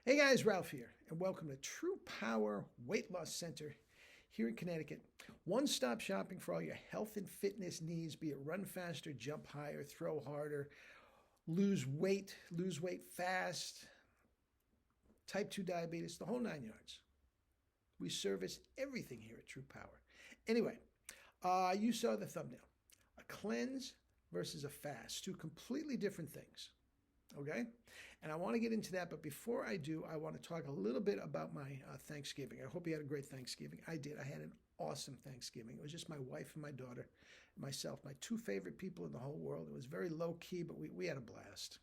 Hey guys, Ralph here, and welcome to True Power Weight Loss Center here in Connecticut. One-stop shopping for all your health and fitness needs, be it run faster, jump higher, throw harder, lose weight fast, type 2 diabetes, the whole nine yards. We service everything here at True Power. Anyway, you saw the thumbnail. A cleanse versus a fast, two completely different things. Okay? And I want to get into that, but before I do, I want to talk a little bit about my Thanksgiving. I hope you had a great Thanksgiving. I did. I had an awesome Thanksgiving. It was just my wife and my daughter and myself, my two favorite people in the whole world. It was very low key, but we had a blast.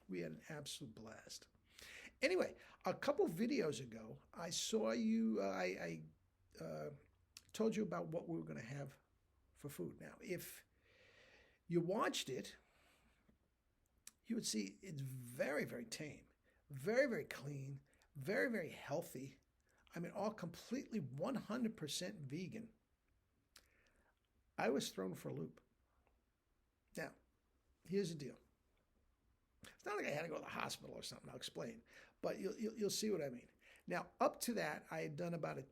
We had an absolute blast. Anyway, a couple videos ago, I saw you, I told you about what we were going to have for food. Now, if you watched it, you would see it's very, very tame, very, very clean, very, very healthy. I mean, all completely 100% vegan. I was thrown for a loop. Now, here's the deal. It's not like I had to go to the hospital or something. I'll explain. But you'll see what I mean. Now, up to that, I had done about a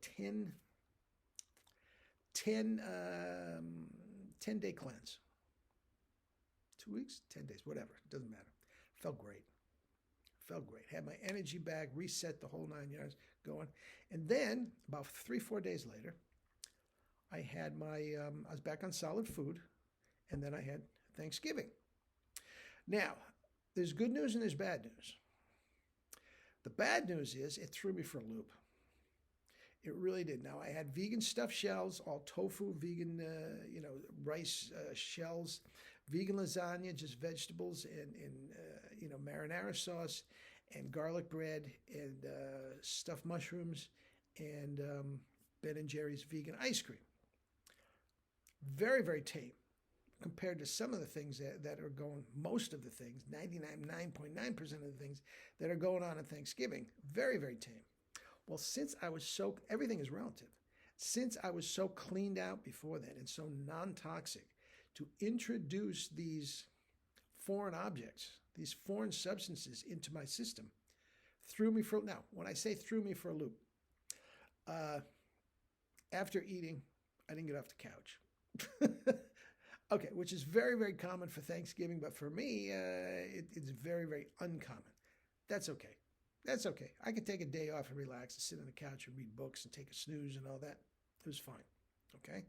10-day cleanse. 2 weeks, 10 days, whatever. It doesn't matter. Felt great. Felt great. Had my energy back, reset the whole nine yards going. And then about 3-4 days later, I had I was back on solid food, and then I had Thanksgiving. Now, there's good news and there's bad news. The bad news is it threw me for a loop. It really did. Now, I had vegan stuffed shells, all tofu, vegan, rice shells, vegan lasagna, just vegetables and marinara sauce and garlic bread and stuffed mushrooms and Ben & Jerry's vegan ice cream. Very, very tame compared to some of the things that are going, most of the things, 99.9% of the things that are going on at Thanksgiving. Very, very tame. Well, since I was everything is relative. Since I was so cleaned out before that and so non-toxic, to introduce these foreign objects, these foreign substances into my system, now, when I say threw me for a loop, after eating, I didn't get off the couch. Okay, which is very, very common for Thanksgiving, but for me, it's very, very uncommon. That's okay. That's okay. I could take a day off and relax and sit on the couch and read books and take a snooze and all that. It was fine. Okay?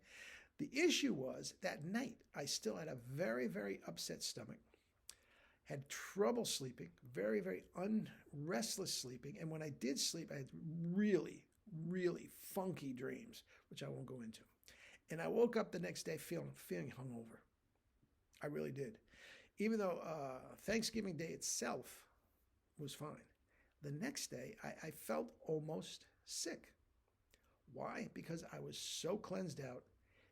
The issue was that night, I still had a very, very upset stomach, had trouble sleeping, very, very restless sleeping. And when I did sleep, I had really, really funky dreams, which I won't go into. And I woke up the next day feeling hungover. I really did. Even though Thanksgiving Day itself was fine. The next day, I felt almost sick. Why? Because I was so cleansed out.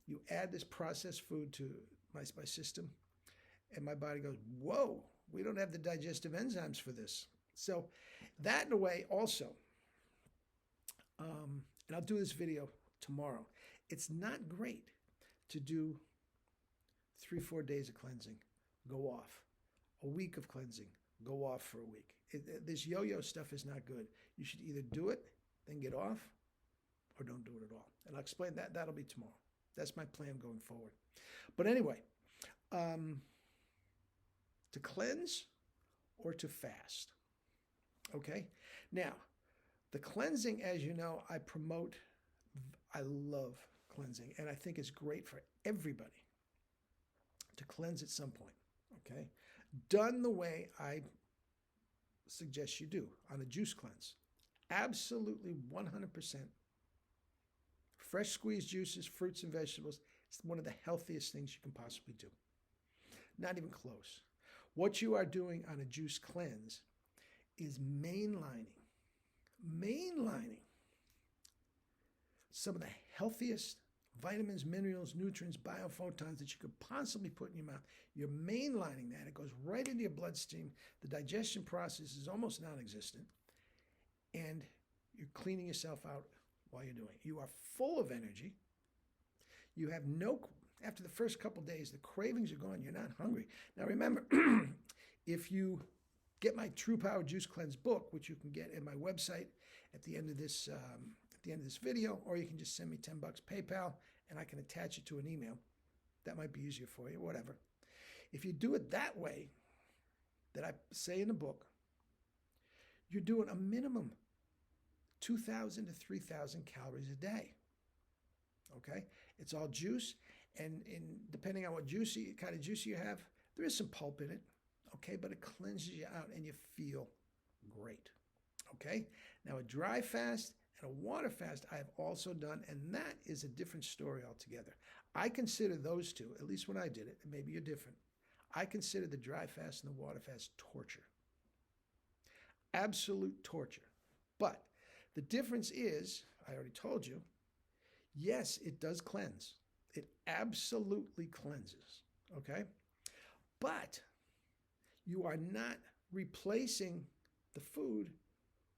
You add this processed food to my system, and my body goes, whoa, we don't have the digestive enzymes for this. So that, in a way, also, and I'll do this video tomorrow, it's not great to do 3-4 days of cleansing, go off, a week of cleansing, go off for a week. This yo-yo stuff is not good. You should either do it, then get off, or don't do it at all. And I'll explain that. That'll be tomorrow. That's my plan going forward. But anyway, to cleanse or to fast. Okay? Now, the cleansing, as you know, I love cleansing, and I think it's great for everybody to cleanse at some point. Okay? Done the way I suggest you do on a juice cleanse. Absolutely 100% fresh squeezed juices, fruits and vegetables. It's one of the healthiest things you can possibly do. Not even close. What you are doing on a juice cleanse is mainlining some of the healthiest vitamins, minerals, nutrients, biophotons that you could possibly put in your mouth. You're mainlining that. It goes right into your bloodstream. The digestion process is almost non-existent. And you're cleaning yourself out while you're doing it. You are full of energy. You have after the first couple days, the cravings are gone. You're not hungry. Now remember, if you get my True Power Juice Cleanse book, which you can get at my website at the end of this video, or you can just send me $10 PayPal, and I can attach it to an email. That might be easier for you, whatever. If you do it that way, that I say in the book, you're doing a minimum 2,000 to 3,000 calories a day. Okay? It's all juice, and depending on what kind of juice you have, there is some pulp in it. Okay? But it cleanses you out, and you feel great. Okay? Now, a dry fast and a water fast I have also done, and that is a different story altogether. I consider those two, at least when I did it, and maybe you're different, I consider the dry fast and the water fast torture. Absolute torture. But the difference is, I already told you, yes, it does cleanse. It absolutely cleanses, okay? But you are not replacing the food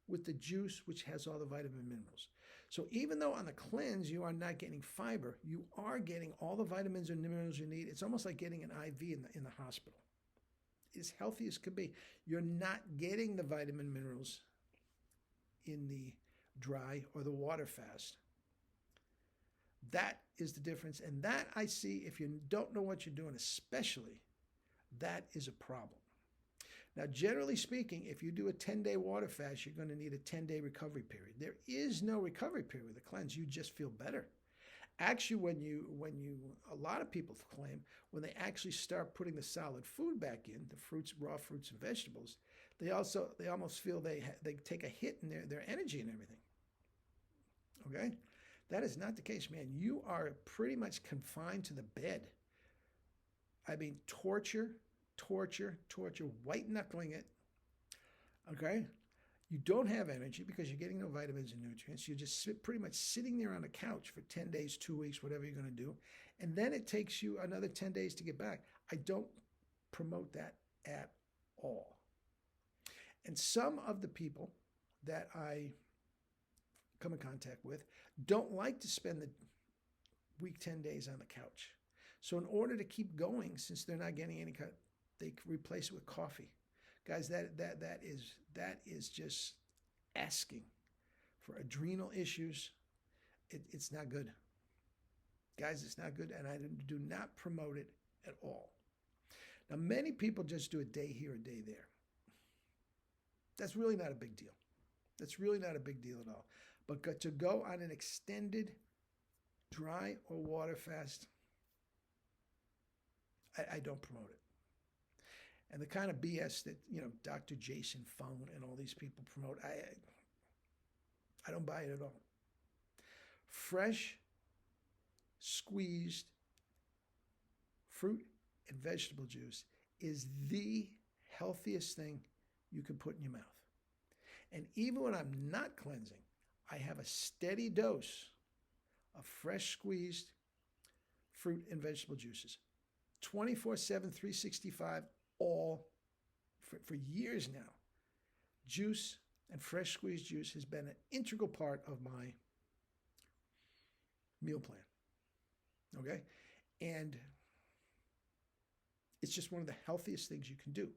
with the juice, which has all the vitamin minerals. So even though on the cleanse you are not getting fiber, you are getting all the vitamins and minerals you need. It's almost like getting an IV in the hospital. As healthy as could be. You're not getting the vitamin minerals in the dry or the water fast. That is the difference. And that I see, if you don't know what you're doing, especially, that is a problem. Now, generally speaking, if you do a 10-day water fast, you're going to need a 10-day recovery period. There is no recovery period with a cleanse. You just feel better. Actually, a lot of people claim when they actually start putting the solid food back in, the fruits, raw fruits and vegetables, they almost feel they take a hit in their energy and everything. Okay? That is not the case, man. You are pretty much confined to the bed. I mean, torture, white knuckling it. Okay? You don't have energy because you're getting no vitamins and nutrients. You're just pretty much sitting there on the couch for 10 days, 2 weeks, whatever you're going to do. And then it takes you another 10 days to get back. I don't promote that at all. And some of the people that I come in contact with don't like to spend the week 10 days on the couch. So in order to keep going, since they're not getting any cut, they replace it with coffee. Guys, that is just asking for adrenal issues. It's not good. Guys, it's not good, and I do not promote it at all. Now, many people just do a day here, a day there. That's really not a big deal. That's really not a big deal at all. But to go on an extended dry or water fast, I don't promote it. And the kind of BS that, Dr. Jason Fung and all these people promote, I don't buy it at all. Fresh, squeezed fruit and vegetable juice is the healthiest thing you can put in your mouth. And even when I'm not cleansing, I have a steady dose of fresh squeezed fruit and vegetable juices. 24/7, 365, all for years now. Juice and fresh squeezed juice has been an integral part of my meal plan. Okay? And it's just one of the healthiest things you can do.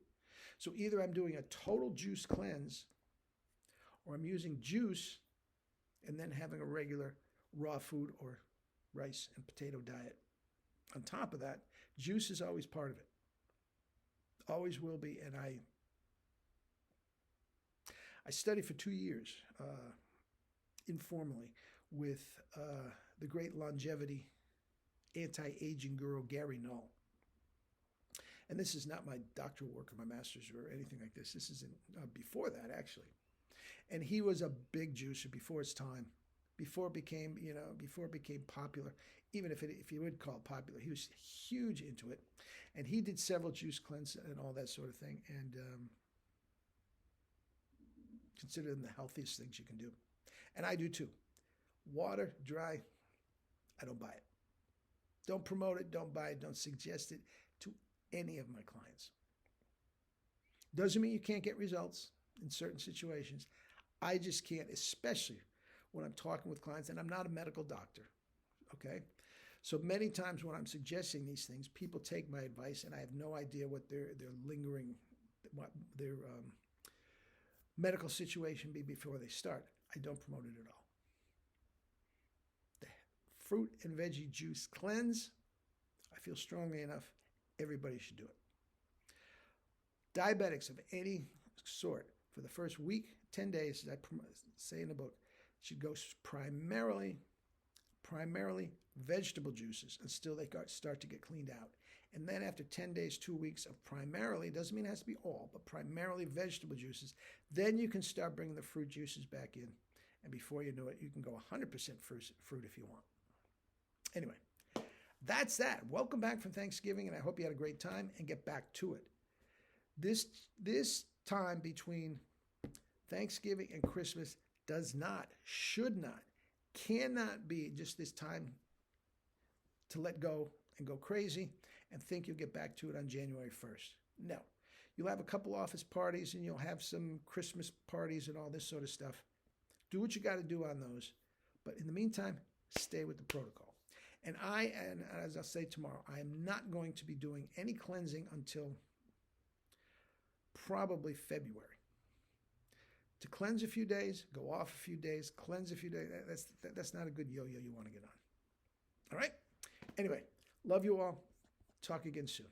So either I'm doing a total juice cleanse, or I'm using juice and then having a regular raw food or rice and potato diet. On top of that, juice is always part of it. Always will be. And I studied for 2 years informally with the great longevity anti-aging guru Gary Null. And this is not my doctoral work or my master's or anything like this. This is before that, actually. And he was a big juicer before his time, before it became popular. Even if you would call it popular, he was huge into it. And he did several juice cleanses and all that sort of thing, and consider them the healthiest things you can do. And I do too. Water, dry, I don't buy it. Don't promote it, don't buy it, don't suggest it to any of my clients. Doesn't mean you can't get results in certain situations. I just can't, especially when I'm talking with clients, and I'm not a medical doctor, okay? So many times when I'm suggesting these things, people take my advice, and I have no idea what what their medical situation be before they start. I don't promote it at all. The fruit and veggie juice cleanse, I feel strongly enough, everybody should do it. Diabetics of any sort, for the first week, 10 days, as I say in the book, should go primarily vegetable juices until they start to get cleaned out. And then after 10 days, 2 weeks of primarily, doesn't mean it has to be all, but primarily vegetable juices, then you can start bringing the fruit juices back in. And before you know it, you can go 100% fruit if you want. Anyway, that's that. Welcome back from Thanksgiving, and I hope you had a great time, and get back to it. This time between Thanksgiving and Christmas does not, should not, cannot be just this time to let go and go crazy and think you'll get back to it on January 1st. No. You'll have a couple office parties and you'll have some Christmas parties and all this sort of stuff. Do what you got to do on those. But in the meantime, stay with the protocol. And as I'll say tomorrow, I am not going to be doing any cleansing until probably February. To cleanse a few days, go off a few days, cleanse a few days, that's not a good yo-yo you want to get on. All right? Anyway, love you all. Talk again soon.